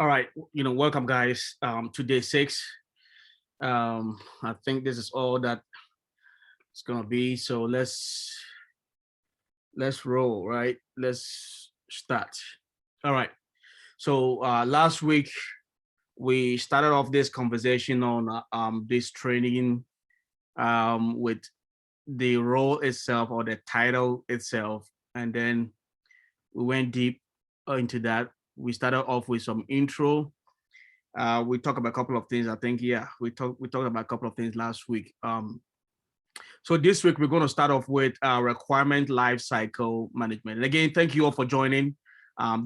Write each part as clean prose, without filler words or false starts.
All right, welcome guys to day 6. I think this is all that it's gonna be. So let's roll, right? Let's start. All right. So last week we started off this conversation on this training with the role itself or the title itself, and then we went deep into that. We started off with some intro. We talked about a couple of things. I think, yeah, we talked about a couple of things last week. So this week we're going to start off with requirement lifecycle management. And again, thank you all for joining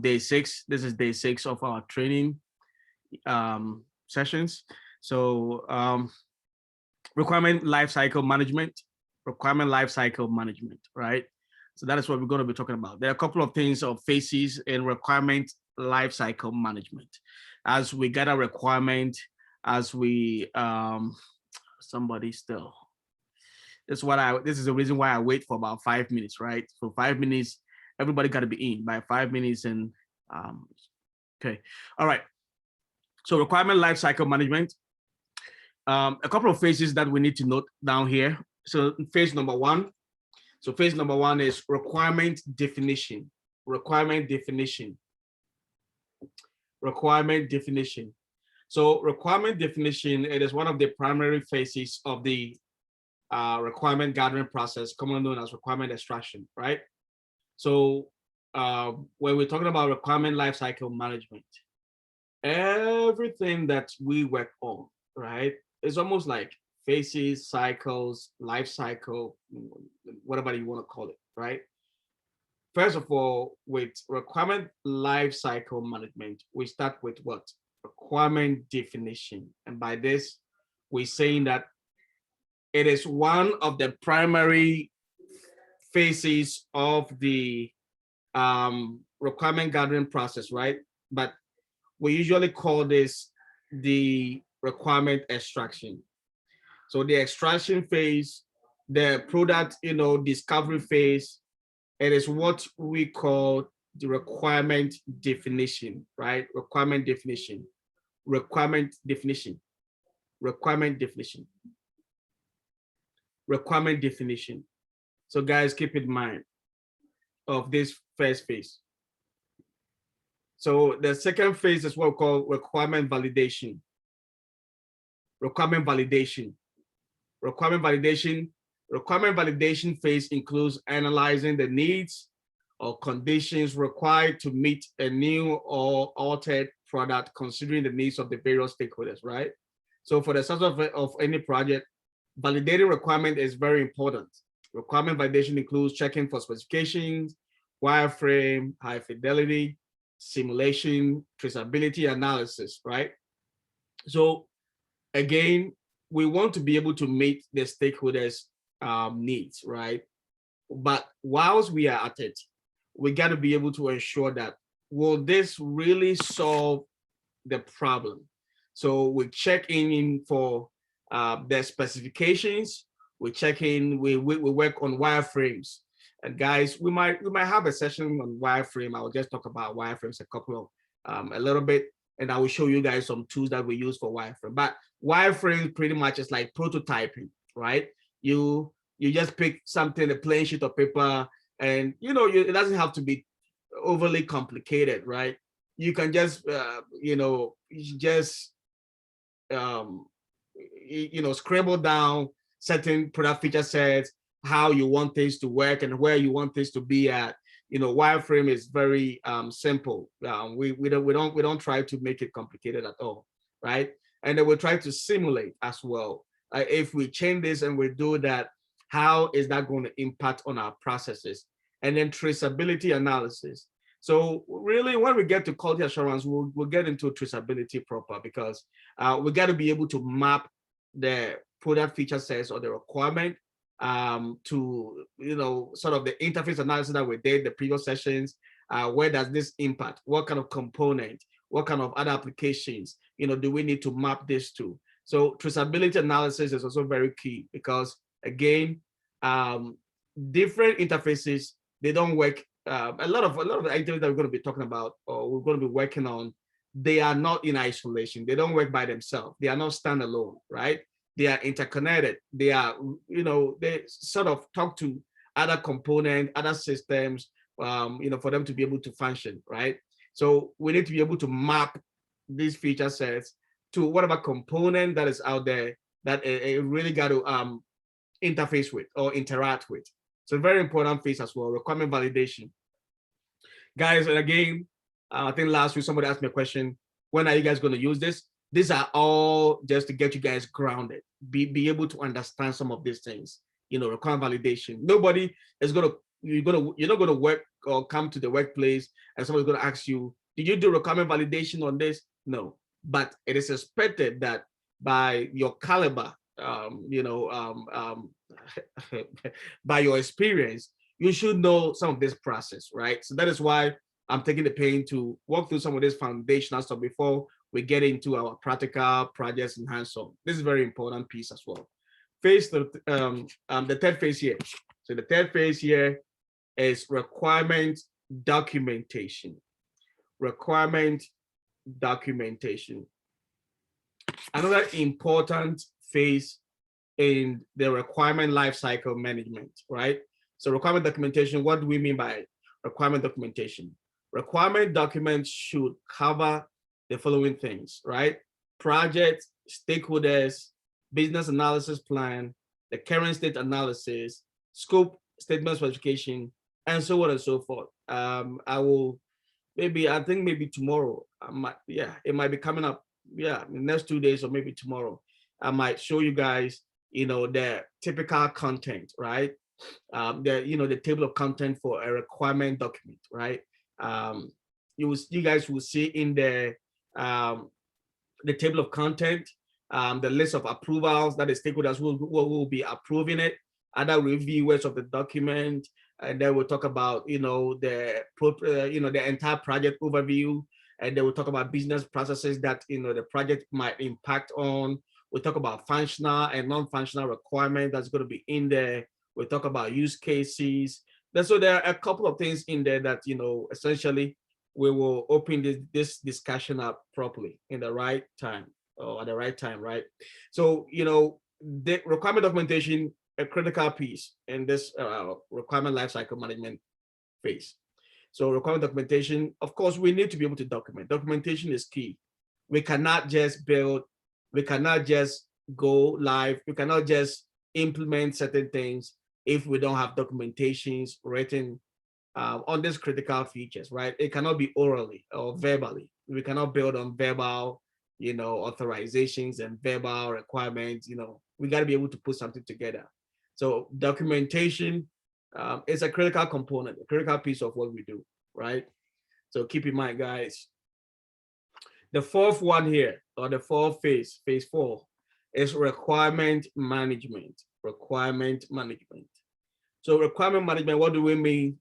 day 6. This is day 6 of our training sessions. So requirement lifecycle management, right? So that is what we're going to be talking about. There are a couple of things or phases in requirement lifecycle management. As we get a requirement, as we somebody still. This is the reason why I wait for about 5 minutes, right? So 5 minutes, everybody got to be in by 5 minutes, and okay, all right. So requirement lifecycle management. A couple of phases that we need to note down here. So phase number 1. So phase number 1 is requirement definition. Requirement definition. So requirement definition, it is one of the primary phases of the requirement gathering process, commonly known as requirement extraction, right? So when we're talking about requirement lifecycle management, everything that we work on, right, is almost like phases, cycles, life cycle, whatever you want to call it, right? First of all, with requirement lifecycle management, we start with what? Requirement definition. And by this, we're saying that it is one of the primary phases of the requirement gathering process, right? But we usually call this the requirement extraction. So the extraction phase, the product, discovery phase, it is what we call the requirement definition, right? Requirement definition. So guys, keep in mind of this first phase. So the second phase is what we call requirement validation. Requirement validation phase includes analyzing the needs or conditions required to meet a new or altered product, considering the needs of the various stakeholders, right? So for the success of any project, validating requirement is very important. Requirement validation includes checking for specifications, wireframe, high fidelity, simulation, traceability analysis, right? So again, we want to be able to meet the stakeholders' needs, right? But whilst we are at it, we got to be able to ensure that, will this really solve the problem? So we check in for the specifications. We check in. We work on wireframes. And guys, we might have a session on wireframe. I will just talk about wireframes a little bit, and I will show you guys some tools that we use for wireframe. But wireframe pretty much is like prototyping, right? You just pick something, a plain sheet of paper, and it doesn't have to be overly complicated, right? You can just scribble down certain product feature sets, how you want things to work and where you want things to be at. Wireframe is very simple. We don't try to make it complicated at all, right? And then we try to simulate as well. If we change this and we do that, how is that going to impact on our processes? And then traceability analysis. So really, when we get to quality assurance, we'll get into traceability proper, because we got to be able to map the product feature sets or the requirement to sort of the interface analysis that we did the previous sessions. Where does this impact? What kind of component? What kind of other applications do we need to map this to? So traceability analysis is also very key, because again, different interfaces, they don't work. A lot of the items that we're going to be talking about, or we're going to be working on, they are not in isolation. They don't work by themselves. They are not standalone, right? They are interconnected. They are, they sort of talk to other components, other systems, for them to be able to function, right? So we need to be able to map these feature sets to whatever component that is out there that it really got to interface with or interact with. So very important phase as well, requirement validation. Guys, and again, I think last week somebody asked me a question, when are you guys going to use this? These are all just to get you guys grounded, be able to understand some of these things, requirement validation. Nobody is you're not going to work or come to the workplace and somebody's going to ask you, did you do requirement validation on this? No, but it is expected that by your caliber, by your experience, you should know some of this process, right? So that is why I'm taking the pain to walk through some of this foundational stuff before we get into our practical projects and hands-on. This is a very important piece as well. The third phase here. So the third phase here is requirement documentation. Requirement documentation. Another important phase in the requirement lifecycle management, right? So requirement documentation, what do we mean by requirement documentation? Requirement documents should cover the following things, right? Project, stakeholders, business analysis plan, the current state analysis, scope, statement specification, and so on and so forth. I think maybe tomorrow, it might be coming up, in the next 2 days or maybe tomorrow. I might show you guys, the typical content, right? The table of content for a requirement document, right? You guys will see in the table of content, the list of approvals that the stakeholders will be approving it, other reviewers of the document, and then we'll talk about the entire project overview, and then we'll talk about business processes that the project might impact on. We'll talk about functional and non-functional requirements that's going to be in there. We'll talk about use cases. So there are a couple of things in there that essentially we will open this discussion up properly in the right time, or at the right time, right? So the requirement documentation, a critical piece in this requirement lifecycle management phase. So requirement documentation, of course, we need to be able to document. Documentation is key. We cannot just build, we cannot just go live, we cannot just implement certain things if we don't have documentations written on these critical features, right? It cannot be orally or verbally. We cannot build on verbal, authorizations and verbal requirements. We got to be able to put something together. So documentation is a critical component, a critical piece of what we do, right? So keep in mind, guys. The fourth one here, or the fourth phase, phase 4, is requirement management. Requirement management. So requirement management, what do we mean?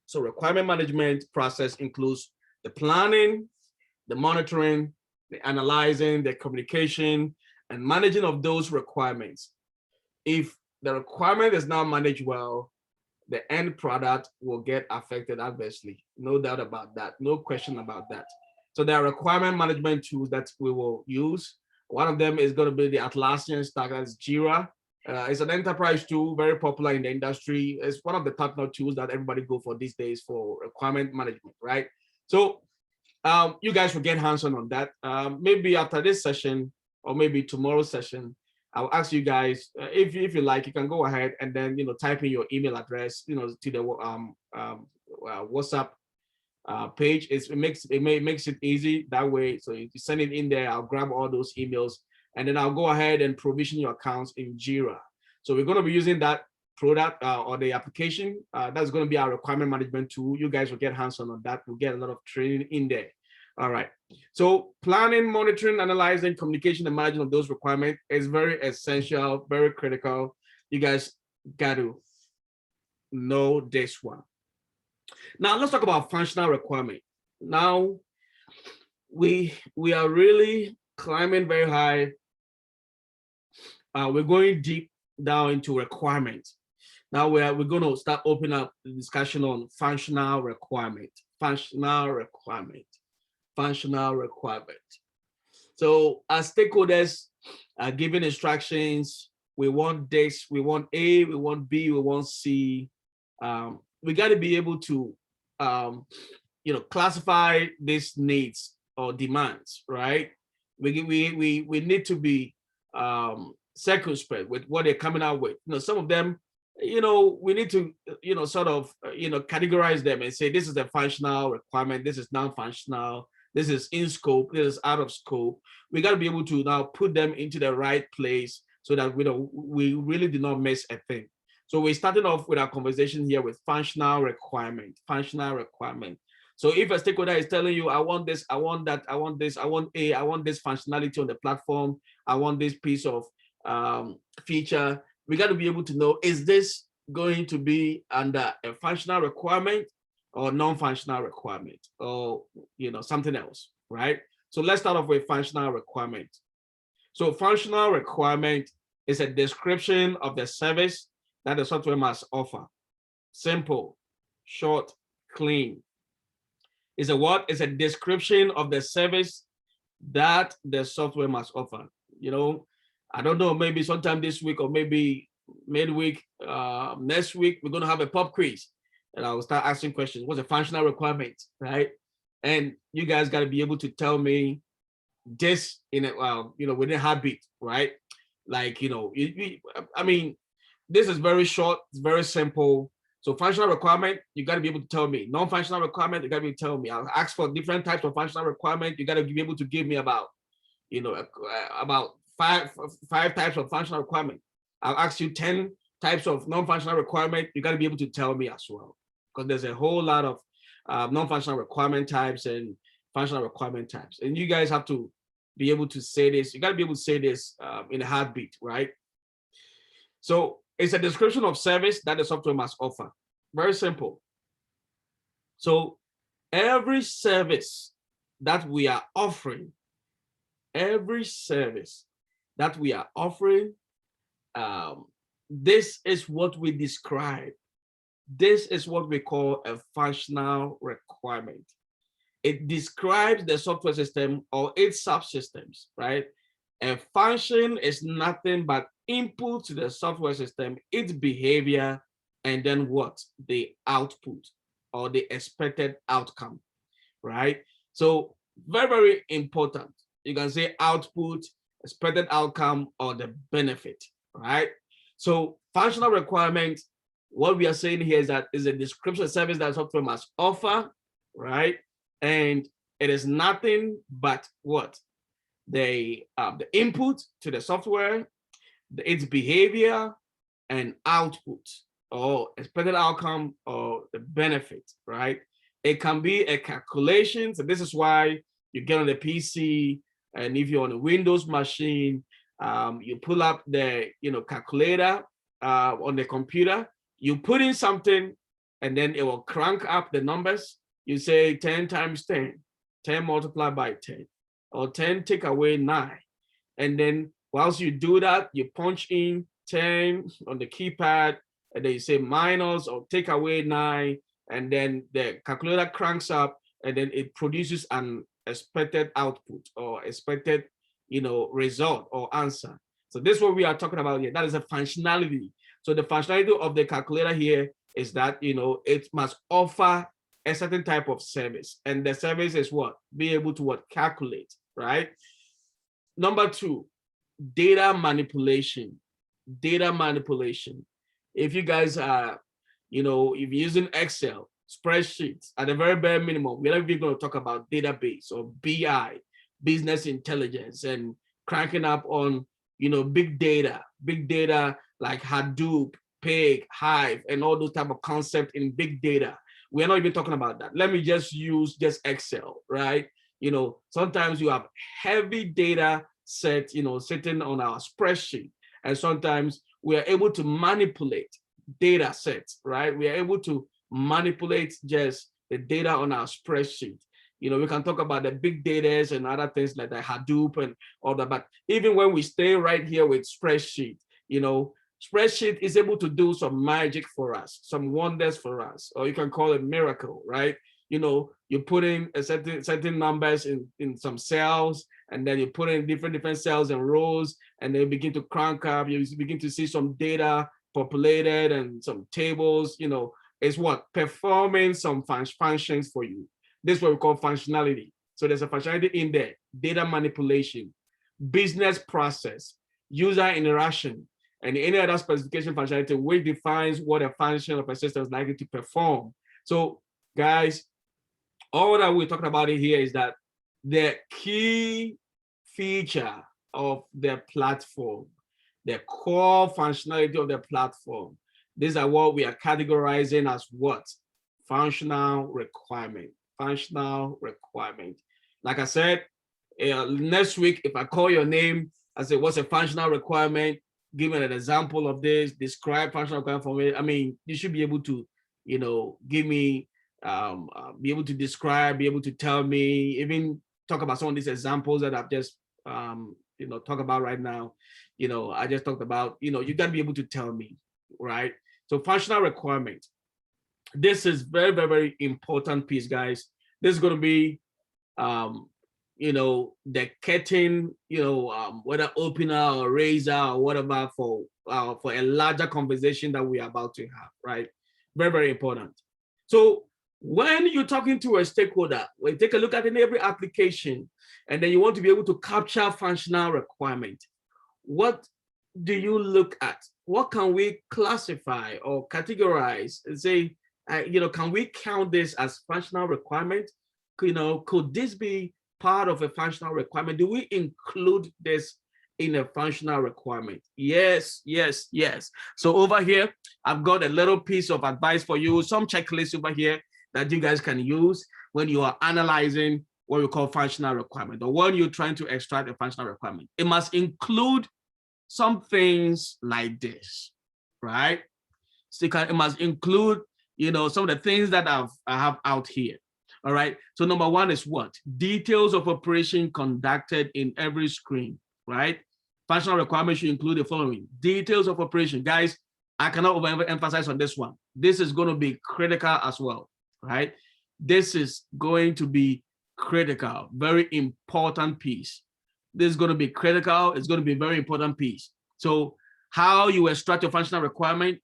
So requirement management process includes the planning, the monitoring, the analyzing, the communication, and managing of those requirements. If the requirement is not managed well, the end product will get affected adversely. No doubt about that. No question about that. So there are requirement management tools that we will use. One of them is going to be the Atlassian stack, that's Jira. It's an enterprise tool, very popular in the industry. It's one of the top-notch tools that everybody go for these days for requirement management, right? So you guys will get hands-on on that. Maybe after this session or maybe tomorrow's session, I'll ask you guys, if you like, you can go ahead and then type in your email address, to the WhatsApp page. It makes it easy that way. So you send it in there, I'll grab all those emails, and then I'll go ahead and provision your accounts in Jira. So we're going to be using that product or the application. That's going to be our requirement management tool. You guys will get hands-on on that. We'll get a lot of training in there. All right. So planning, monitoring, analyzing, communication, and managing of those requirements is very essential, very critical. You guys got to know this one. Now let's talk about functional requirement. Now we are really climbing very high. We're going deep down into requirements. Now we're going to start opening up the discussion on functional requirement. Functional requirement. functional requirement. So as stakeholders are given instructions, we want this, we want A, we want B, we want C. We got to be able to, classify these needs or demands, right? We need to be circumspect with what they're coming out with. Some of them, we need to, sort of, categorize them and say, this is a functional requirement, this is non-functional, this is in scope, this is out of scope. We got to be able to now put them into the right place so that we really do not miss a thing. So we're starting off with our conversation here with functional requirement, So if a stakeholder is telling you, I want this, I want that, I want this, I want this functionality on the platform, I want this piece of feature, we got to be able to know, is this going to be under a functional requirement or non-functional requirement, or something else, right? So let's start off with functional requirement. So functional requirement is a description of the service that the software must offer. Simple, short, clean. Is a what? It's a description of the service that the software must offer. I don't know, maybe sometime this week or maybe midweek, next week, we're going to have a pop quiz. And I'll start asking questions. What's a functional requirement, right? And you guys got to be able to tell me this in within a heartbeat, right? Like, I mean, this is very short, it's very simple. So functional requirement, you got to be able to tell me. Non-functional requirement, you got to be able to tell me. I'll ask for different types of functional requirement. You got to be able to give me about five types of functional requirement. I'll ask you 10 types of non-functional requirement. You got to be able to tell me as well, because there's a whole lot of non-functional requirement types and functional requirement types. And you guys have to be able to say this. You got to be able to say this in a heartbeat, right? So it's a description of service that the software must offer. Very simple. So every service that we are offering, this is what we describe. This is what we call a functional requirement. It describes the software system or its subsystems, right? A function is nothing but input to the software system, its behavior, and then what? The output or the expected outcome, right? So very, very important. You can say output, expected outcome, or the benefit, right? So functional requirement, what we are saying here is that is a description service that software must offer, right? And it is nothing but what? The input to the software, its behavior, and output, or expected outcome, or the benefit, right? It can be a calculation. So this is why you get on the PC, and if you're on a Windows machine, you pull up the calculator on the computer, you put in something, and then it will crank up the numbers. You say 10 times 10, 10 multiplied by 10, or 10 take away 9. And then whilst you do that, you punch in 10 on the keypad, and then you say minus or take away 9, and then the calculator cranks up, and then it produces an expected output or expected result or answer. So this is what we are talking about here. That is a functionality. So the functionality of the calculator here is that it must offer a certain type of service, and the service is what? Be able to what? Calculate, right? Number 2, data manipulation. Data manipulation. If you guys are, if you're using Excel, spreadsheets, at the very bare minimum, we're not even going to talk about database or BI, business intelligence, and cranking up on, big data like Hadoop, Pig, Hive, and all those type of concepts in big data. We're not even talking about that. Let me just use Excel, right? Sometimes you have heavy data set, sitting on our spreadsheet, and sometimes we are able to manipulate data sets, right? We are able to manipulate just the data on our spreadsheet. We can talk about the big data and other things like the Hadoop and all that, but even when we stay right here with spreadsheet, spreadsheet is able to do some magic for us, some wonders for us, or you can call it miracle, right? you put in a certain numbers in some cells, and then you put in different cells and rows, and then you begin to crank up. You begin to see some data populated and some tables. It's what performing some functions for you. This is what we call functionality. So there's a functionality in there: data manipulation, business process, user interaction, and any other specification functionality which defines what a function of a system is likely to perform. So guys, all that we're talking about here is that the key feature of the platform, the core functionality of the platform, these are what we are categorizing as what? Functional requirement. Functional requirement. Like I said, next week, if I call your name, I say, what's a functional requirement? Give me an example of this, describe functional requirement for me. I mean, you should be able to, give me, be able to describe, be able to tell me, even talk about some of these examples that I've just, talk about right now. I just talked about, you got to be able to tell me, right? So functional requirement. This is very, very, very important piece, guys. This is going to be, the curtain, whether opener or raiser or whatever for a larger conversation that we are about to have, right? Very, very important. So when you're talking to a stakeholder, when you take a look at in every application, and then you want to be able to capture functional requirement, what do you look at? What can we classify or categorize and say, can we count this as functional requirement? Could this be part of a functional requirement? Do we include this in a functional requirement? Yes, yes, yes. So over here, I've got a little piece of advice for you, some checklists over here that you guys can use when you are analyzing what we call functional requirement, or when you're trying to extract a functional requirement. It must include some things like this, right? So it must include, some of the things that I have out here. All right. So number one is what? Details of operation conducted in every screen, right? Functional requirements should include the following: details of operation. Guys, I cannot overemphasize on this one. This is going to be critical as well, right? This is going to be critical, very important piece. This is going to be critical. It's going to be a very important piece. So how you extract your functional requirement,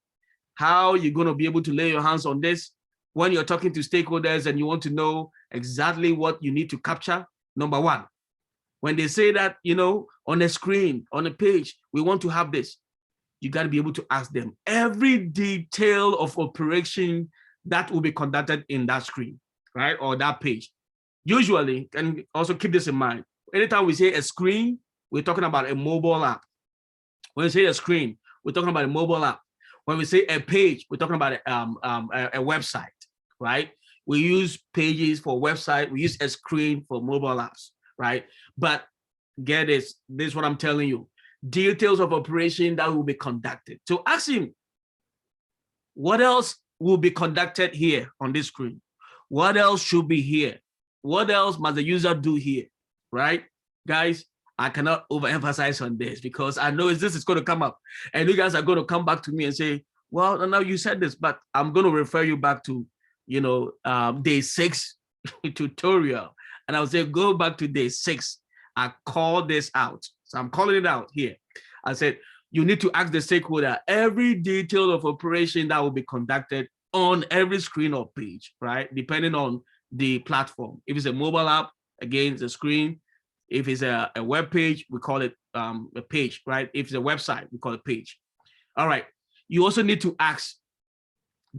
how you're going to be able to lay your hands on this when you're talking to stakeholders and you want to know exactly what you need to capture. Number one, when they say that, on a screen, on a page, we want to have this, you got to be able to ask them every detail of operation that will be conducted in that screen, right? Or that page. Usually, and also keep this in mind, anytime we say a screen, we're talking about a mobile app. When we say a screen, we're talking about a mobile app. When we say a page, we're talking about a website, right? We use pages for website. We use a screen for mobile apps, right? But get this is what I'm telling you. Details of operation that will be conducted. So ask him, what else will be conducted here on this screen? What else should be here? What else must the user do here, right? Guys, I cannot overemphasize on this because I know this is going to come up, and you guys are going to come back to me and say, well, no, you said this, but I'm going to refer you back to, day 6 tutorial. And I'll say, go back to day 6. I call this out. So I'm calling it out here. I said, you need to ask the stakeholder every detail of operation that will be conducted on every screen or page, right? Depending on the platform. If it's a mobile app, again, it's a screen. If it's a web page, we call it a page, right? If it's a website, we call it page. All right. You also need to ask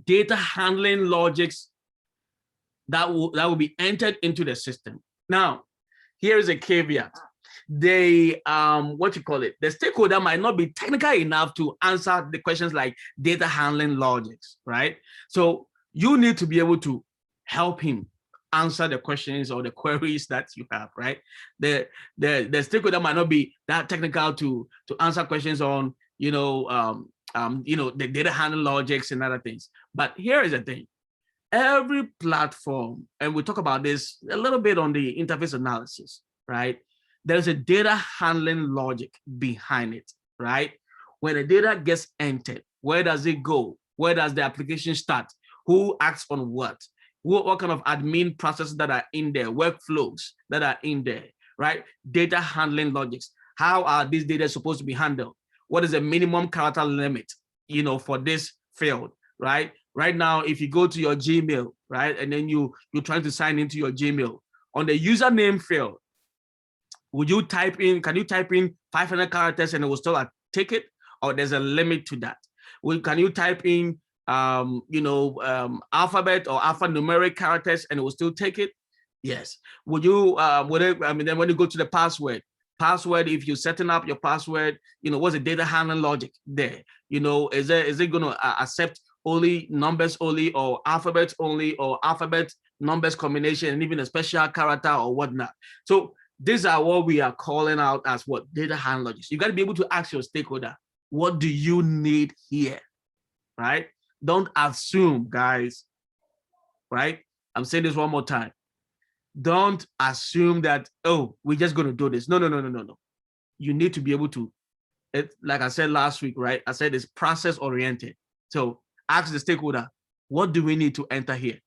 data handling logics that will be entered into the system. Now, here is a caveat. The stakeholder might not be technical enough to answer the questions like data handling logics, right? So you need to be able to help him answer the questions or the queries that you have, right? The stakeholder might not be that technical to answer questions on, the data handling logics and other things. But here is the thing. Every platform, and we'll talk about this a little bit on the interface analysis, right? There's a data handling logic behind it, right? When the data gets entered, where does it go? Where does the application start? Who acts on what? What kind of admin processes that are in there, workflows that are in there, right? Data handling logics. How are these data supposed to be handled? What is the minimum character limit, for this field, right? Right now, if you go to your Gmail, right, and then you're trying to sign into your Gmail, on the username field, can you type in 500 characters and it will still take it, or there's a limit to that? Can you type in alphabet or alphanumeric characters and it will still take it? Yes. Then when you go to the password, if you're setting up your password, what's the data handling logic there? Is it going to accept only numbers only, or alphabets only, or alphabet numbers combination, and even a special character or whatnot? So these are what we are calling out as what? Data handling logics. You got to be able to ask your stakeholder, what do you need here, right? Don't assume, guys, right? I'm saying this one more time. Don't assume that, oh, we're just going to do this. No. You need to be able to, like I said last week, right? I said it's process oriented. So ask the stakeholder, what do we need to enter here,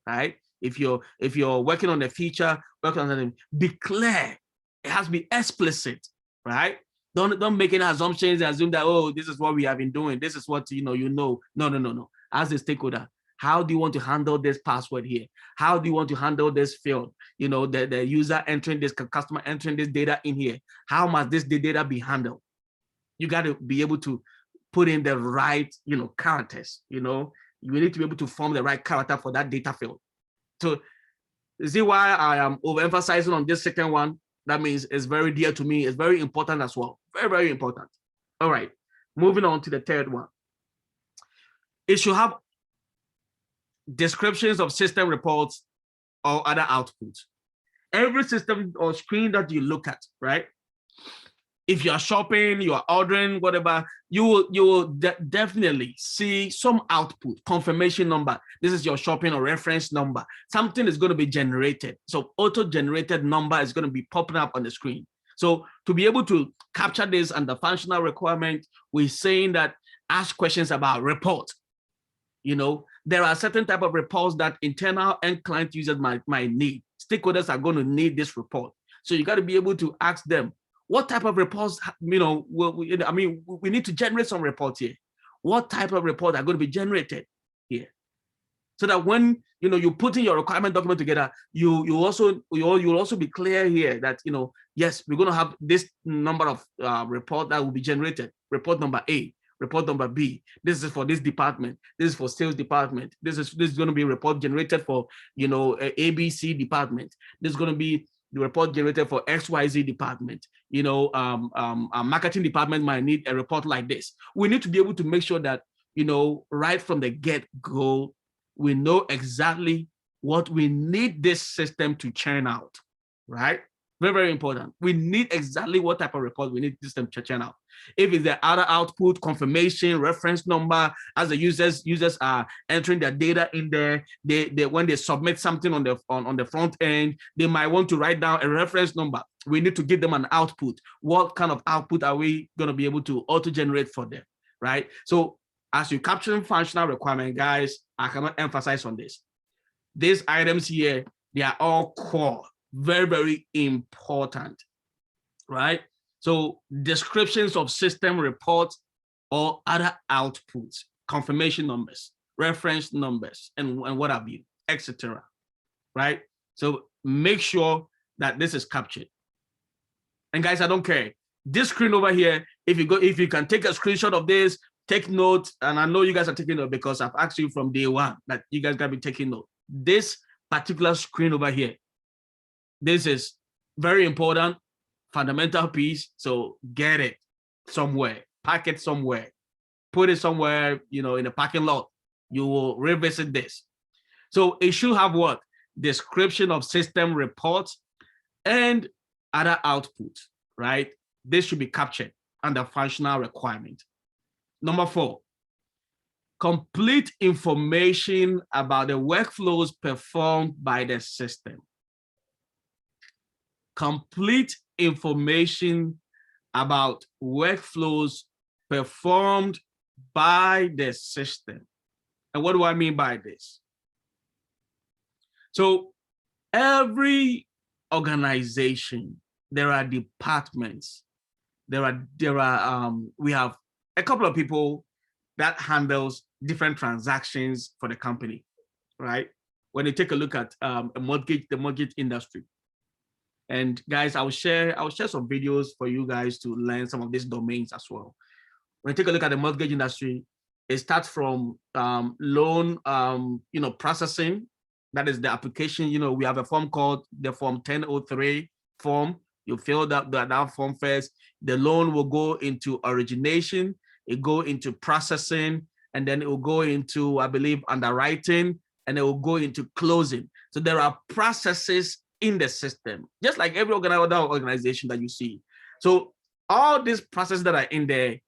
right? If you're working on a feature, working on something, be clear. It has to be explicit, right? Don't make any assumptions and assume that, oh, this is what we have been doing. This is what No. Ask the stakeholder, how do you want to handle this password here? How do you want to handle this field? The user entering this, customer entering this data in here. How must this data be handled? You got to be able to put in the right, characters. You need to be able to form the right character for that data field. So, you see why I am overemphasizing on this second one? That means it's very dear to me. It's very important as well. Very, very important. All right. Moving on to the third one. It should have descriptions of system reports or other outputs. Every system or screen that you look at, right? If you are shopping, you are ordering, whatever, you will definitely see some output, confirmation number. This is your shopping or reference number. Something is going to be generated. So auto-generated number is going to be popping up on the screen. So to be able to capture this under functional requirement, we're saying that ask questions about report. There are certain type of reports that internal and client users might need. Stakeholders are going to need this report. So you got to be able to ask them, what type of reports, we need to generate some reports here. What type of reports are going to be generated here? So that when, you put in your requirement document together, you'll also be clear here that, yes, we're going to have this number of report that will be generated. Report number A, report number B. This is for this department. This is for sales department. This is going to be a report generated for, ABC department. This is going to be the report generated for XYZ department. A marketing department might need a report like this. We need to be able to make sure that, right from the get-go, we know exactly what we need this system to churn out, right? Very, very important. We need exactly what type of report we need this system to churn out. If it's the other output, confirmation, reference number, as the users are entering their data in there, they when they submit something on the front end, they might want to write down a reference number. We need to give them an output. What kind of output are we going to be able to auto-generate for them, right? So as you're capturing functional requirement, guys, I cannot emphasize on this. These items here, they are all core, very, very important, right? So descriptions of system reports or other outputs, confirmation numbers, reference numbers, and what have you, etc. Right? So make sure that this is captured. And guys, I don't care. This screen over here, if you can take a screenshot of this, take notes, and I know you guys are taking note because I've asked you from day one that you guys gotta be taking note. This particular screen over here, this is very important, fundamental piece. So get it somewhere, pack it somewhere, put it somewhere, in a parking lot. You will revisit this. So it should have what? Description of system reports and other outputs, right? This should be captured under functional requirement. Number 4, complete information about the workflows performed by the system. Complete information about workflows performed by the system. And what do I mean by this? So every organization, there are departments. We have a couple of people that handles different transactions for the company, right? When you take a look at the mortgage industry. And guys, I'll share some videos for you guys to learn some of these domains as well. When you take a look at the mortgage industry, it starts from loan processing. That is the application. We have a form called the Form 1003 form. You fill that form first. The loan will go into origination, it go into processing, and then it will go into, I believe, underwriting, and it will go into closing. So there are processes in the system, just like every other organization that you see. So all these processes that are in there,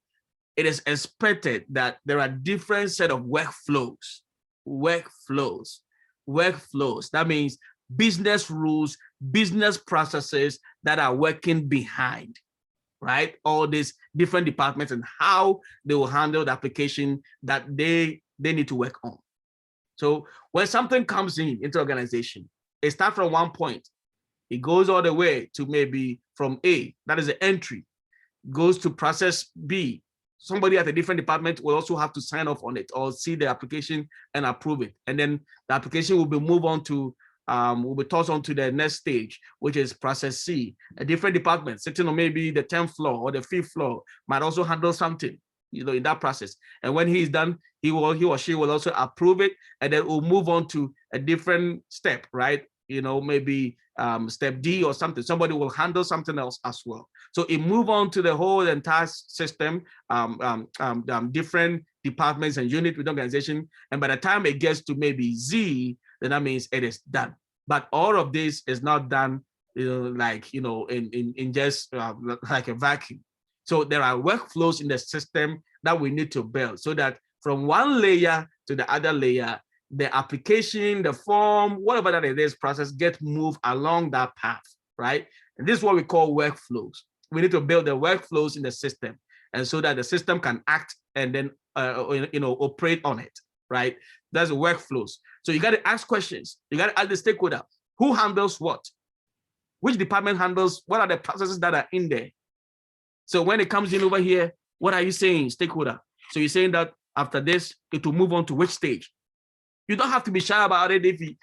it is expected that there are different set of workflows. That means business rules, business processes that are working behind, right? All these different departments and how they will handle the application that they need to work on. So when something comes into organization, it starts from one point. It goes all the way to maybe from A, that is the entry, goes to process B. Somebody at a different department will also have to sign off on it or see the application and approve it. And then the application will be moved on to, will be tossed on to the next stage, which is process C. A different department sitting on maybe the 10th floor or the 5th floor might also handle something, in that process. And when he's done, he or she will also approve it, and then we'll move on to a different step, right? Maybe step D or something. Somebody will handle something else as well. So it move on to the whole entire system, different departments and units with organization. And by the time it gets to maybe Z, then that means it is done. But all of this is not done, in just like a vacuum. So there are workflows in the system that we need to build so that from one layer to the other layer, the application, the form, whatever that it is, process get moved along that path, right? And this is what we call workflows. We need to build the workflows in the system, and so that the system can act and then operate on it, right? That's the workflows. So you got to ask questions. You got to ask the stakeholder, who handles what? Which department handles? What are the processes that are in there? So when it comes in over here, what are you saying, stakeholder? So you're saying that after this, it will move on to which stage? You don't have to be shy about it. If you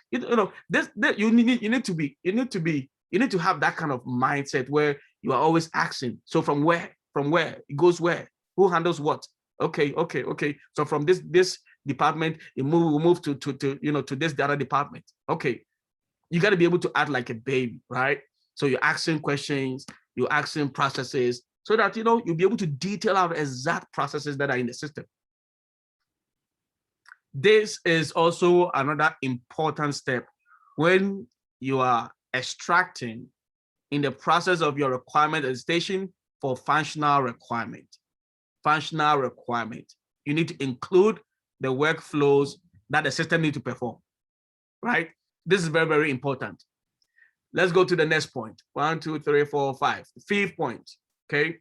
need to have that kind of mindset where you are always asking. So from where? It goes where? Who handles what? Okay. So from this department, it will move to this other department. Okay. You got to be able to act like a baby, right? So you're asking questions, you're asking processes, so that you'll be able to detail out exact processes that are in the system. This is also another important step when you are extracting in the process of your requirement station for functional requirement. Functional requirement. You need to include the workflows that the system needs to perform, right? This is very, very important. Let's go to the next point. 1, 2, 3, 4, 5. The 5th point, okay?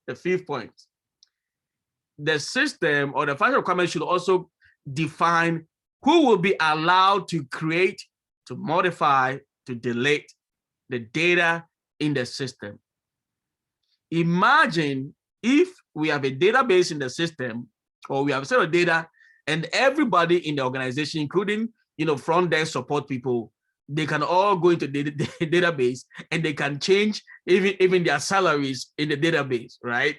The 5th point. The system or the functional requirement should also define who will be allowed to create, to modify, to delete the data in the system. Imagine if we have a database in the system, or we have a set of data, and everybody in the organization, including front desk support people, they can all go into the database and they can change even their salaries in the database, right?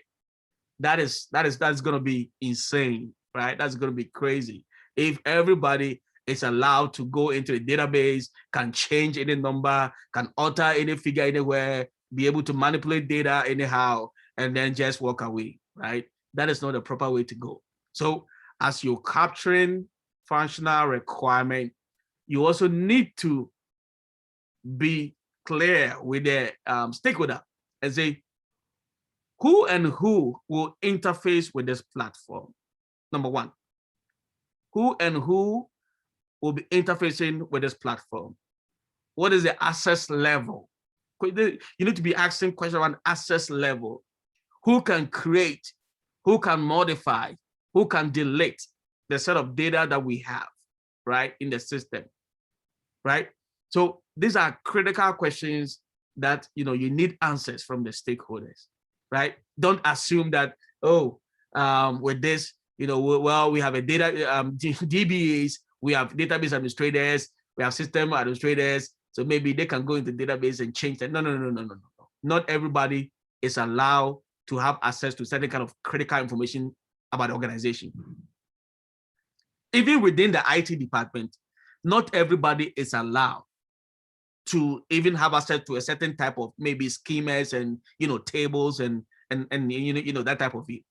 That's going to be insane, right? That's going to be crazy. If everybody is allowed to go into the database, can change any number, can alter any figure anywhere, be able to manipulate data anyhow, and then just walk away, right? That is not the proper way to go. So as you're capturing functional requirement, you also need to be clear with the stakeholder and say, who and who will interface with this platform? Number one, who and who will be interfacing with this platform? What is the access level? You need to be asking questions around access level. Who can create? Who can modify? Who can delete the set of data that we have, right, in the system, right? So these are critical questions that you need answers from the stakeholders, right? Don't assume that, oh, with this, well, we have a data DBAs, we have database administrators, we have system administrators, so maybe they can go into database and change that. No. Not everybody is allowed to have access to certain kind of critical information about the organization. Even within the IT department, not everybody is allowed to even have access to a certain type of maybe schemas and tables and that type of thing.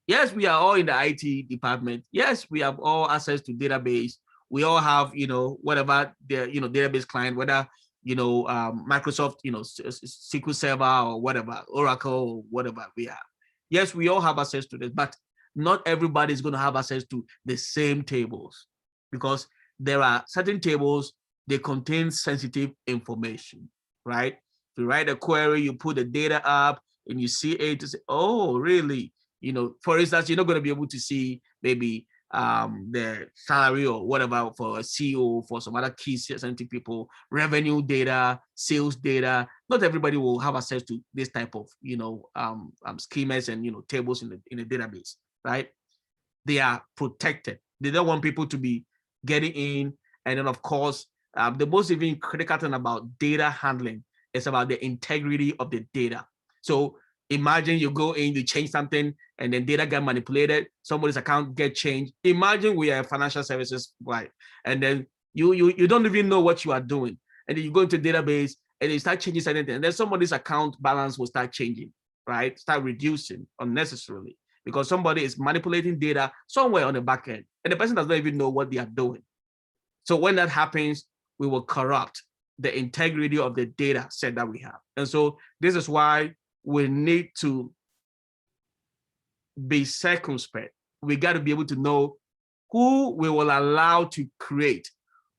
Yes, we are all in the IT department. Yes, we have all access to database. We all have whatever the database client, whether Microsoft SQL Server or whatever, Oracle or whatever we have. Yes, we all have access to this, but not everybody is going to have access to the same tables, because there are certain tables, they contain sensitive information, right? If you write a query, you put the data up and you see it to say, oh, really? For instance, you're not going to be able to see maybe the salary or whatever for a CEO, for some other key sensitive people, revenue data, sales data. Not everybody will have access to this type of schemas and tables in the database, right? They are protected. They don't want people to be getting in. And then of course, the most even critical thing about data handling is about the integrity of the data. So imagine you go in, you change something, and then data get manipulated, somebody's account get changed. Imagine we are financial services, right? And then you don't even know what you are doing. And then you go into database and you start changing certain things. And then somebody's account balance will start changing, right? Start reducing unnecessarily because somebody is manipulating data somewhere on the back end. And the person does not even know what they are doing. So when that happens, we will corrupt the integrity of the data set that we have. And so this is why we need to be circumspect. We got to be able to know who we will allow to create,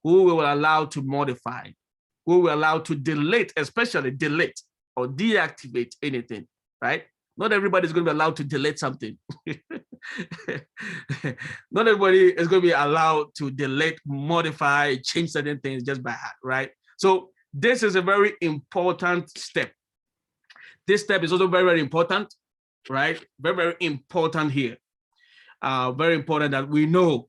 who we will allow to modify, who we will allow to delete, especially delete or deactivate anything, right? Not everybody is going to be allowed to delete something. Not everybody is going to be allowed to delete, modify, change certain things just by heart, right? So this is a very important step. This step is also very, very important, right? Very, very important here. Very important that we know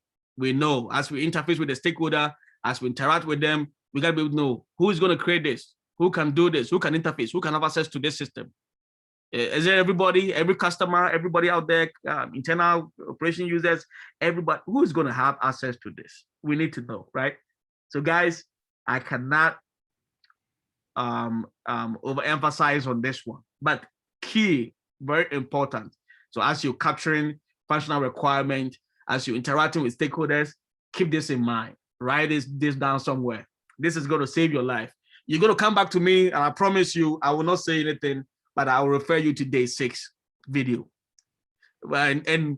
as we interface with the stakeholder, as we interact with them, we got to be able to know who is going to create this, who can do this, who can interface, who can have access to this system. Is it everybody, every customer, everybody out there, internal operation users, everybody, who is going to have access to this? We need to know, right? So guys, I cannot overemphasize on this one, but key, very important. So as you're capturing functional requirement, as you're interacting with stakeholders, keep this in mind. Write this down somewhere. This is going to save your life. You're going to come back to me, and I promise you, I will not say anything, but I will refer you to day 6 video. And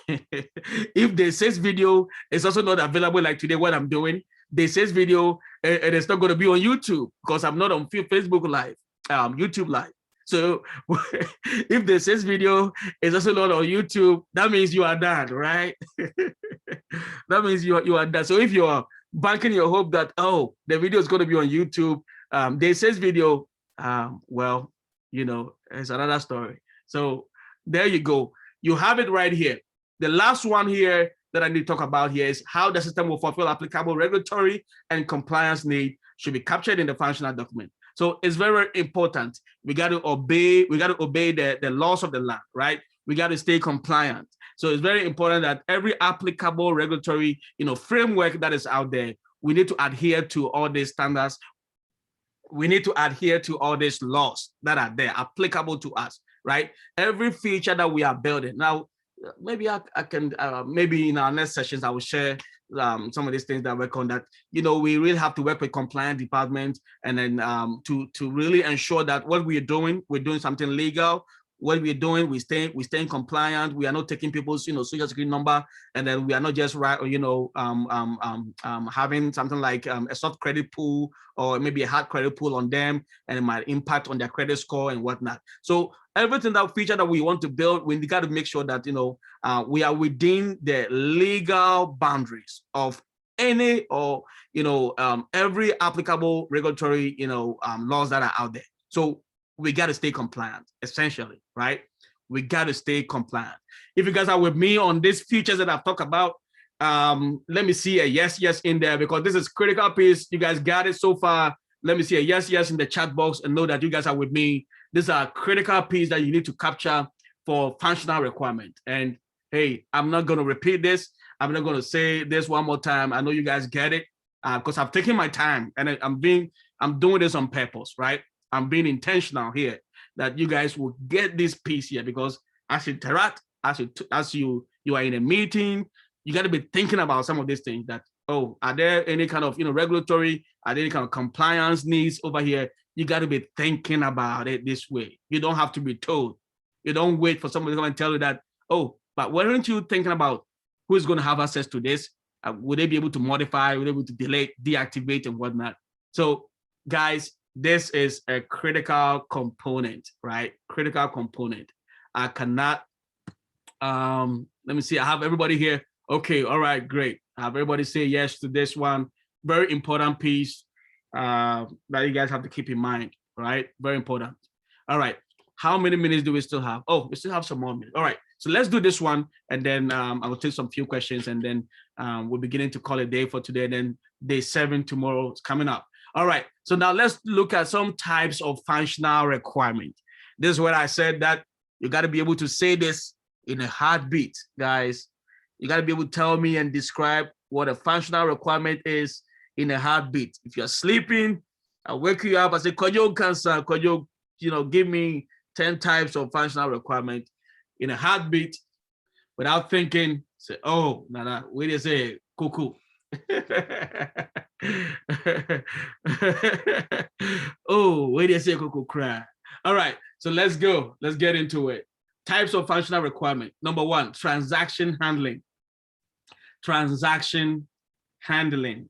if day 6 video is also not available like today, what I'm doing, day 6 video, and it's not going to be on YouTube because I'm not on Facebook Live, YouTube Live. So if the 6 video is also not on YouTube, that means you are done, right? That means you are done. So if you are banking your hope that, oh, the video is going to be on YouTube, day 6 video, well, it's another story. So there you go. You have it right here. The last one here that I need to talk about here is how the system will fulfill applicable regulatory and compliance need should be captured in the functional document. So it's very, very important. We got to obey the laws of the land, right? We got to stay compliant. So it's very important that every applicable regulatory, framework that is out there, we need to adhere to all these standards. We need to adhere to all these laws that are there, applicable to us, right? Every feature that we are building. Now, maybe I can, maybe in our next sessions, I will share some of these things that I work on that, we really have to work with compliance department and then to really ensure that what we're doing something legal. What we're doing, we staying compliant. We are not taking people's, social security number, and then we are not just having something like a soft credit pool or maybe a hard credit pool on them, and it might impact on their credit score and whatnot. So everything that feature that we want to build, we got to make sure that we are within the legal boundaries of any or every applicable regulatory laws that are out there. So we got to stay compliant, essentially, right? We got to stay compliant. If you guys are with me on these features that I've talked about, let me see a yes in there, because this is critical piece. You guys got it so far. Let me see a yes in the chat box and know that you guys are with me. These are critical piece that you need to capture for functional requirement. And hey, I'm not going to repeat this. I'm not going to say this one more time. I know you guys get it because I've taken my time and I'm doing this on purpose, right? I'm being intentional here that you guys will get this piece here, because as you interact, as you are in a meeting, you got to be thinking about some of these things that, oh, are there any kind of regulatory, are there any kind of compliance needs over here? You got to be thinking about it this way. You don't have to be told. You don't wait for somebody to come and tell you that, oh, but weren't you thinking about who's going to have access to this? Would they be able to modify? Would they be able to delete, deactivate, and whatnot? So, guys, this is a critical component, right? Critical component. I cannot, let me see, I have everybody here. Okay, all right, great. I have everybody say yes to this one. Very important piece that you guys have to keep in mind, right? Very important. All right, how many minutes do we still have? Oh, we still have some more minutes. All right, so let's do this one, and then I will take some few questions, and then we're beginning to call it a day for today, and then day 7 tomorrow is coming up. All right, so now let's look at some types of functional requirement. This is where I said that you got to be able to say this in a heartbeat, guys. You got to be able to tell me and describe what a functional requirement is in a heartbeat. If you're sleeping, I'll wake you up. I say, could you, give me 10 types of functional requirement in a heartbeat without thinking. Say, oh, no, wait a second, cuckoo. Oh, wait a second, cuckoo cry. All right, so let's go. Let's get into it. Types of functional requirement. Number 1, transaction handling. Transaction handling.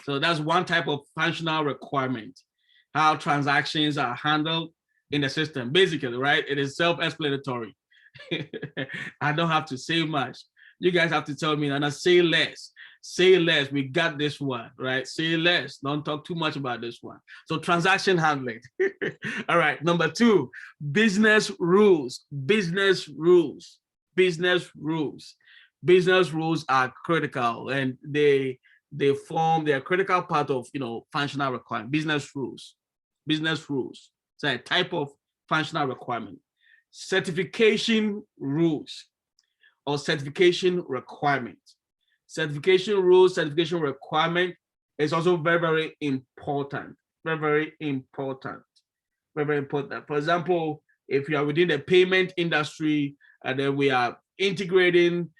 So that's one type of functional requirement. How transactions are handled in the system. Basically, right? It is self-explanatory. I don't have to say much. You guys have to tell me, and I say less. Say less. We got this one, right? Say less. Don't talk too much about this one. So transaction handling. All right. Number 2, business rules. Business rules are critical, and they're a critical part of functional requirement. Business rules. It's a type of functional requirement. Certification rules or certification requirement. Certification rules, certification requirement is also very, very important. Very important. For example, if you are within the payment industry and then we are integrating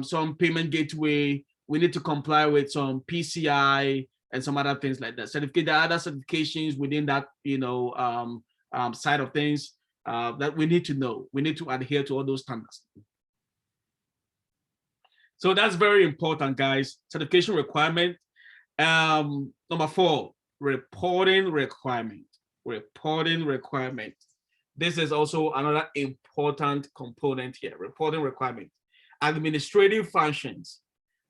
some payment gateway, we need to comply with some PCI and some other things like that. There are other certifications within that side of things that we need to know. We need to adhere to all those standards. So that's very important, guys. Certification requirement. Number 4, reporting requirement. This is also another important component here. Reporting requirement. Administrative functions,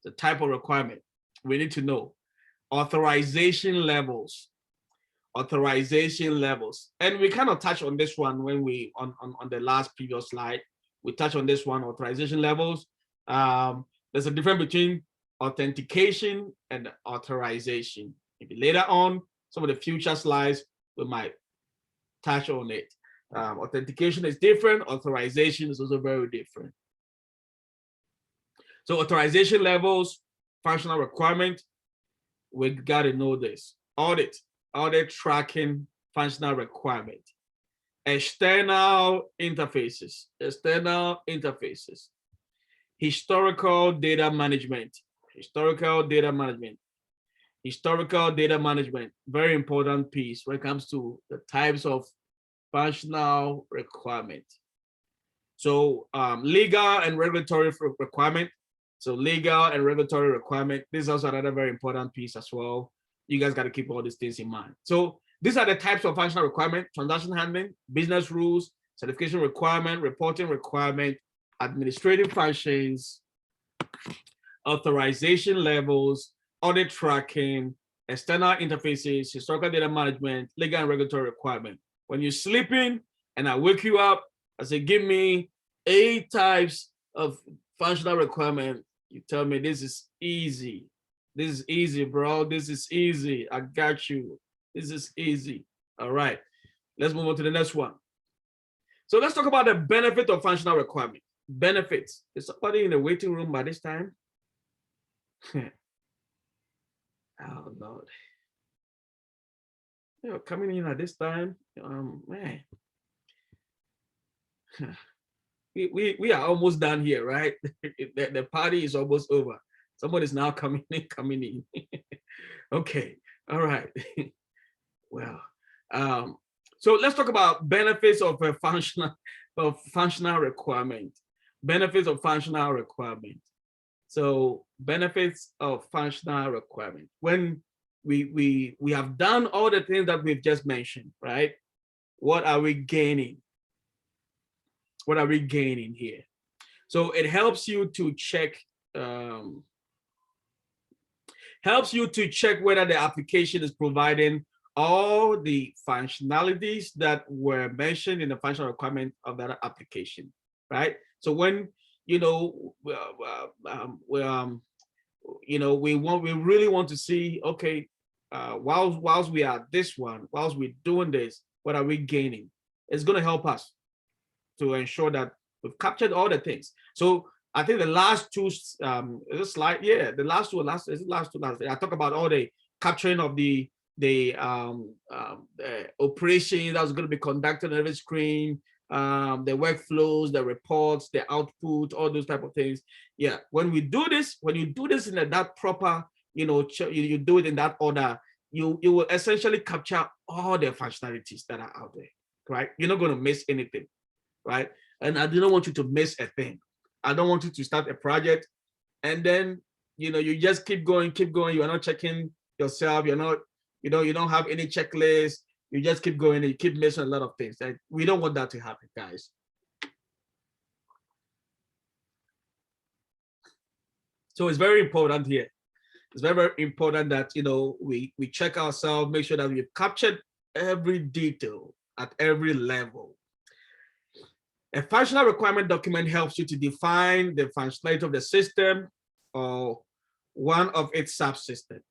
the type of requirement we need to know. Authorization levels. And we kind of touched on this one when we on the previous slide. We touched on this one, authorization levels. There's a difference between authentication and authorization. Maybe later on, some of the future slides, we might touch on it. Authentication is different. Authorization is also very different. So authorization levels, functional requirement, we got to know this. Audit tracking, functional requirement. External interfaces. Historical data management, very important piece when it comes to the types of functional requirement. So legal and regulatory requirement. This is also another very important piece as well. You guys got to keep all these things in mind. So these are the types of functional requirement: transaction handling, business rules, certification requirement, reporting requirement, administrative functions, authorization levels, audit tracking, external interfaces, historical data management, legal and regulatory requirement. When you're sleeping and I wake you up, I say, give me 8 types of functional requirement. You tell me this is easy. This is easy, bro. This is easy. I got you. This is easy. All right. Let's move on to the next one. So let's talk about the benefit of functional requirement. Benefits. Is somebody in the waiting room by this time? Oh, Lord. You know, coming in at this time, man. We are almost done here, right? The party is almost over. Somebody's now coming in. Okay, all right. Well, so let's talk about benefits of a functional requirement. Benefits of functional requirement. So benefits of functional requirement. When we have done all the things that we've just mentioned, right? What are we gaining? What are we gaining here? So it helps you to check whether the application is providing all the functionalities that were mentioned in the functional requirement of that application, right? So when we really want to see, okay, whilst we are this one, whilst we're doing this, what are we gaining? It's going to help us to ensure that we've captured all the things. So I think the last two slide, yeah, the last two, I talk about all the capturing of the operation that's going to be conducted on every screen, the workflows, the reports, the output, all those type of things. Yeah, when you do this in that proper, you do it in that order, you will essentially capture all the functionalities that are out there, right? You're not going to miss anything, right? And I don't want you to miss a thing. I don't want you to start a project and then you just keep going. You are not checking yourself. You're not, you don't have any checklist. You just keep going and you keep missing a lot of things. And we don't want that to happen, guys. So it's very important here. It's very, very important that we check ourselves, make sure that we've captured every detail at every level. A functional requirement document helps you to define the functionality of the system or one of its subsystems.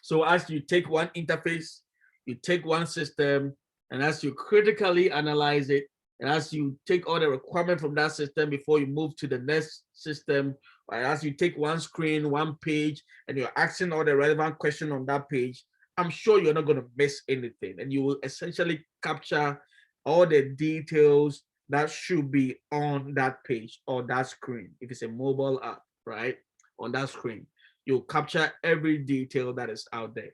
So as you take one interface, you take one system, and as you critically analyze it, and as you take all the requirements from that system before you move to the next system, or as you take one screen, one page, and you're asking all the relevant questions on that page, I'm sure you're not going to miss anything, and you will essentially capture all the details that should be on that page or that screen. If it's a mobile app, right, on that screen, you'll capture every detail that is out there.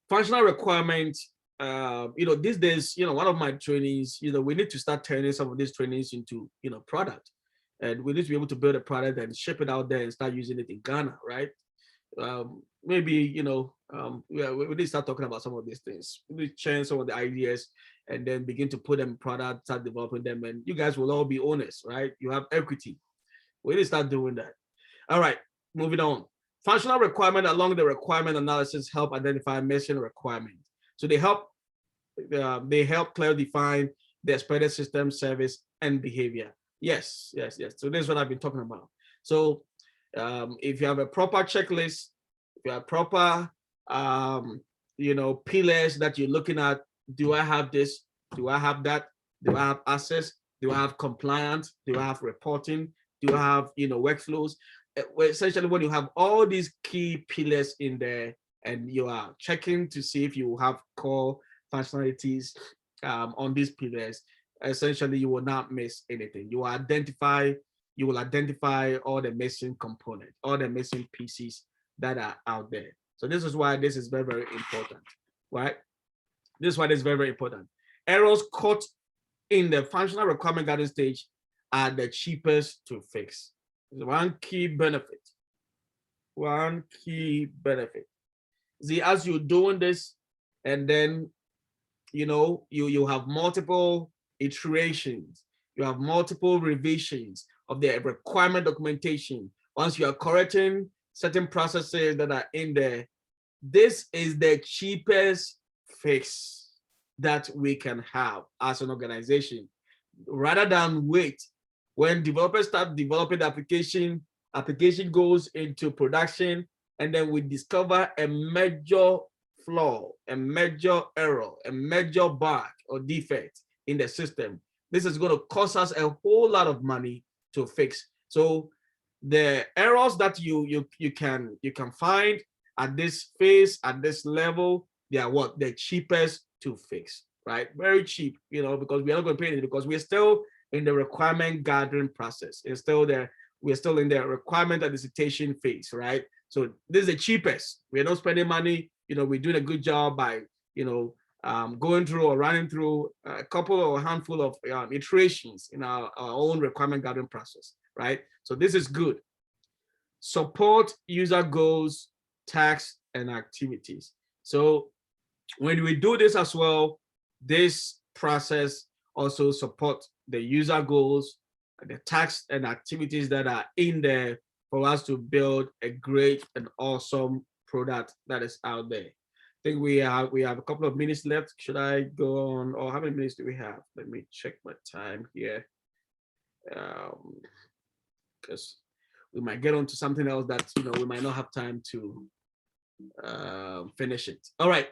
Functional requirements, these days, one of my trainings, we need to start turning some of these trainings into, product. And we need to be able to build a product and ship it out there and start using it in Ghana, right? Maybe, we need to start talking about some of these things. We change some of the ideas and then begin to put them in product, start developing them, and you guys will all be owners, right? You have equity. We need to start doing that. All right, moving on. Functional requirement along the requirement analysis help identify missing requirements. So they help clearly define the expected system, service, and behavior. Yes. So this is what I've been talking about. So if you have a proper checklist, if you have proper, pillars that you're looking at, do I have this? Do I have that? Do I have access? Do I have compliance? Do I have reporting? Do I have, workflows? Essentially, when you have all these key pillars in there and you are checking to see if you have core functionalities on these pillars, essentially you will not miss anything. You will identify all the missing components, all the missing pieces that are out there. So this is why this is very, very important, right? This is why this is very, very important. Errors caught in the functional requirement gathering stage are the cheapest to fix. One key benefit. See, as you're doing this, and then you have multiple iterations, you have multiple revisions of the requirement documentation once you are correcting certain processes that are in there, this is the cheapest fix that we can have as an organization. Rather than wait, when developers start developing the application goes into production, and then we discover a major flaw, a major error, a major bug or defect in the system. This is going to cost us a whole lot of money to fix. So the errors that you can find at this phase, at this level, they are what? The cheapest to fix, right? Very cheap, because we are not going to pay it, because we're still in the requirement gathering process. It's still there. We're still in the requirement elicitation phase, right? So this is the cheapest. We're not spending money. We're doing a good job by, going through or running through a couple or a handful of iterations in our own requirement gathering process, right? So this is good. Support user goals, tasks, and activities. So when we do this as well, this process also supports the user goals, the tasks and activities that are in there for us to build a great and awesome product that is out there. I think we have a couple of minutes left. Should I go on, or how many minutes do we have? Let me check my time here. Because we might get on to something else that we might not have time to finish it. All right,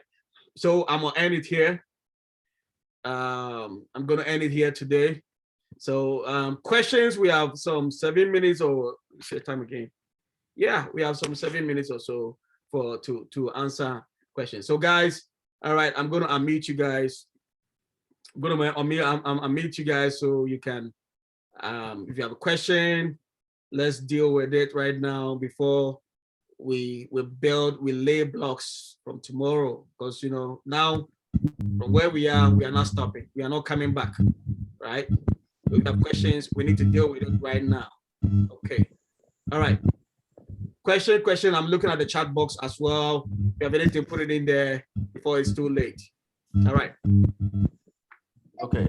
so I'm gonna end it here. I'm gonna end it here today. So questions, we have some 7 minutes, or say time again. Yeah, we have some 7 minutes or so to answer questions. So guys, all right, I'm gonna unmute you guys. I'm gonna unmute you guys so you can, if you have a question, let's deal with it right now before we lay blocks from tomorrow, because now from where we are not stopping, we are not coming back, right? We have questions, we need to deal with it right now. Okay, all right. Question. I'm looking at the chat box as well. If you have anything, put it in there before it's too late. All right. Okay.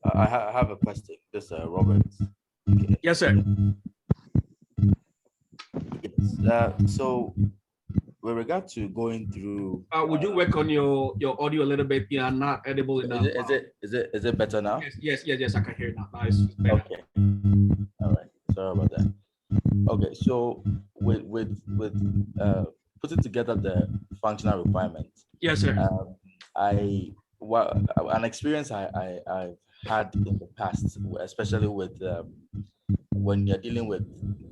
I have a question. This Robert. Okay. Yes, sir. Yes. So, with regard to going through, would you work on your audio a little bit? Yeah, not edible enough. Is it better now? Yes. I can hear it now. It's better. Okay. All right. Sorry about that. Okay. So with putting together the functional requirements. Yes, sir. An experience I've had in the past, especially with when you're dealing with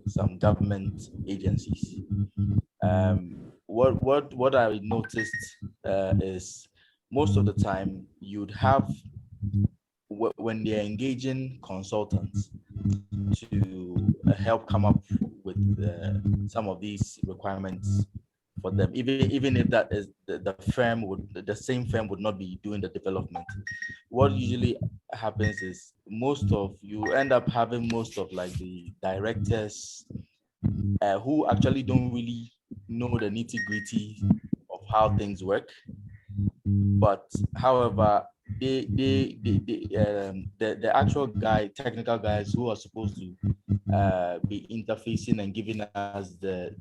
some government agencies. What I noticed is most of the time you'd have, when they're engaging consultants to help come up with some of these requirements for them, even if that is the same firm would not be doing the development. What usually happens is you end up having most of like the directors who actually don't really know the nitty-gritty of how things work, but however the actual technical guys who are supposed to be interfacing and giving us the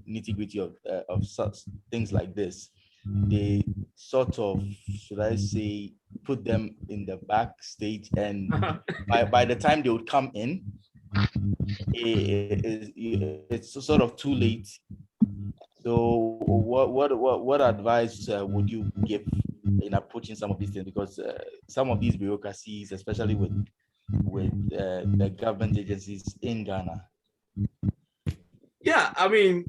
nitty-gritty of such things like this, they sort of, should I say, put them in the backstage, and by the time they would come in, it's sort of too late. So what advice would you give in approaching some of these things? Because some of these bureaucracies, especially with the government agencies in Ghana. Yeah, I mean,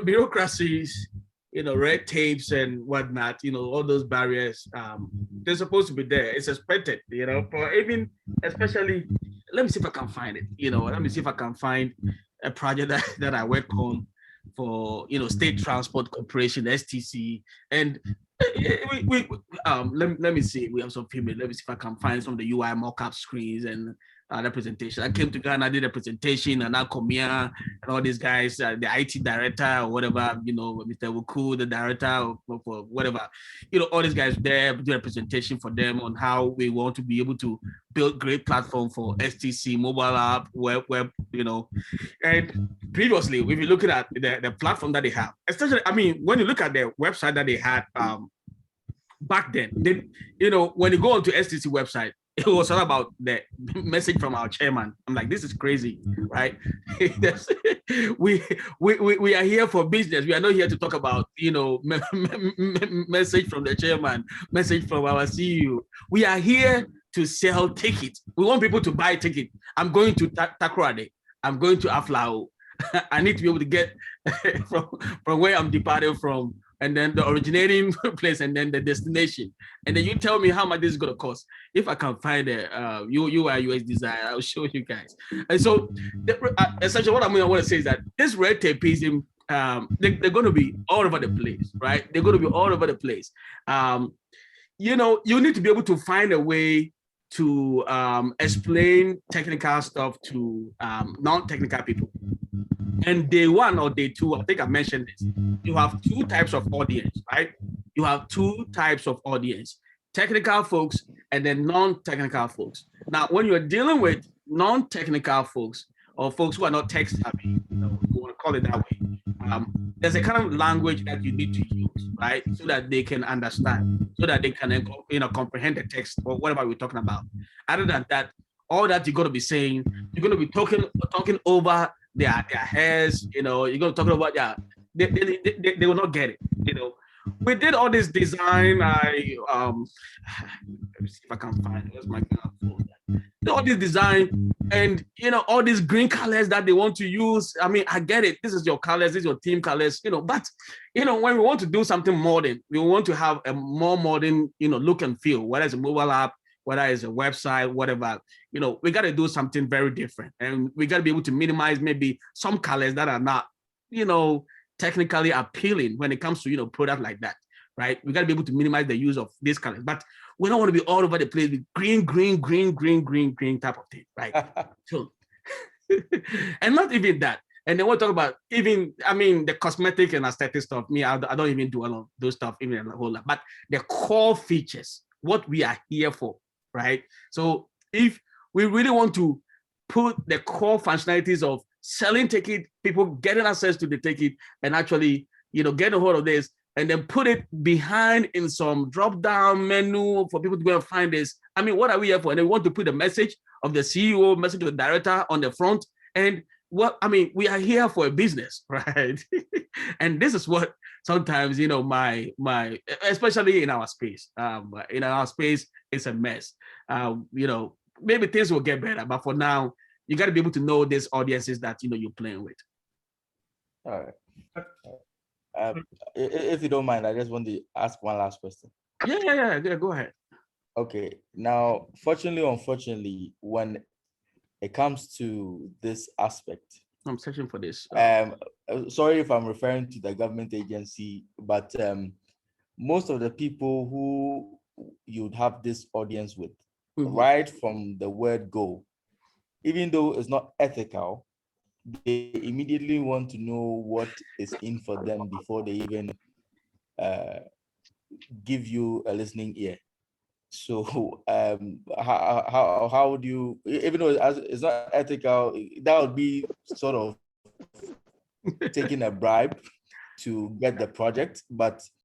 bureaucracies, red tapes and whatnot, all those barriers, they're supposed to be there. It's expected, for even, especially, let me see if I can find it. Let me see if I can find a project that I work on for, State Transport Corporation, STC, and let me see. We have some filming. Let me see if I can find some of the UI mockup screens and the presentation. I came to Ghana, did a presentation, and now Komia and all these guys, the IT director or whatever, Mr. Wuku, the director for whatever, all these guys there, do a presentation for them on how we want to be able to build great platform for STC, mobile app, web, and previously, if you're looking at the platform that they have, especially, when you look at the website that they had back then, when you go onto STC website, it was all about the message from our chairman. I'm like, this is crazy, right? we are here for business. We are not here to talk about, message from the chairman, message from our CEO. We are here to sell tickets. We want people to buy tickets. I'm going to Takoradi. I'm going to Aflao. I need to be able to get from where I'm departing from, and then the originating place, and then the destination. And then you tell me how much this is going to cost. If I can find a UI UX design, I'll show you guys. And so, essentially, what I want to say is that this red tapeism, they're going to be all over the place, right? They're going to be all over the place. You need to be able to find a way to explain technical stuff to non-technical people. And day one or day two, I think I mentioned this, you have two types of audience, right? You have two types of audience, technical folks and then non-technical folks. Now, when you're dealing with non-technical folks or folks who are not tech savvy, you want to call it that way, there's a kind of language that you need to use, right? So that they can understand, so that they can, comprehend the text or whatever we're talking about. Other than that, all that you're going to be saying, you're going to be talking over their heads, you're going to talk about they will not get it, We did all this design. Let me see if I can find it. Where's my phone? All this design and all these green colors that they want to use. I get it. This is your colors, this is your team colors, but when we want to do something modern, we want to have a more modern, look and feel, whether it's a mobile app, whether it's a website, whatever, we got to do something very different. And we got to be able to minimize maybe some colors that are not, technically appealing when it comes to, product like that, right? We got to be able to minimize the use of these colors, but we don't want to be all over the place with green type of thing, right? So, and not even that. And then we'll talk about the cosmetic and aesthetic stuff. I don't even do all of those stuff, even a whole lot, but the core features, what we are here for, right? So if we really want to put the core functionalities of selling ticket, people getting access to the ticket, and actually, getting a hold of this, and then put it behind in some drop-down menu for people to go and find this. What are we here for? And we want to put the message of the CEO, message of the director on the front. And we are here for a business, right? And this is what sometimes, my especially in our space, it's a mess. Maybe things will get better, but for now, you got to be able to know these audiences that you're playing with. All right. If you don't mind, I just want to ask one last question. Yeah, go ahead. Okay. Now, unfortunately, when it comes to this aspect, I'm searching for this. Sorry if I'm referring to the government agency, but most of the people who you'd have this audience with, right from the word go, even though it's not ethical, they immediately want to know what is in for them before they even give you a listening ear. So how would you, even though it's not ethical, that would be sort of taking a bribe to get the project, but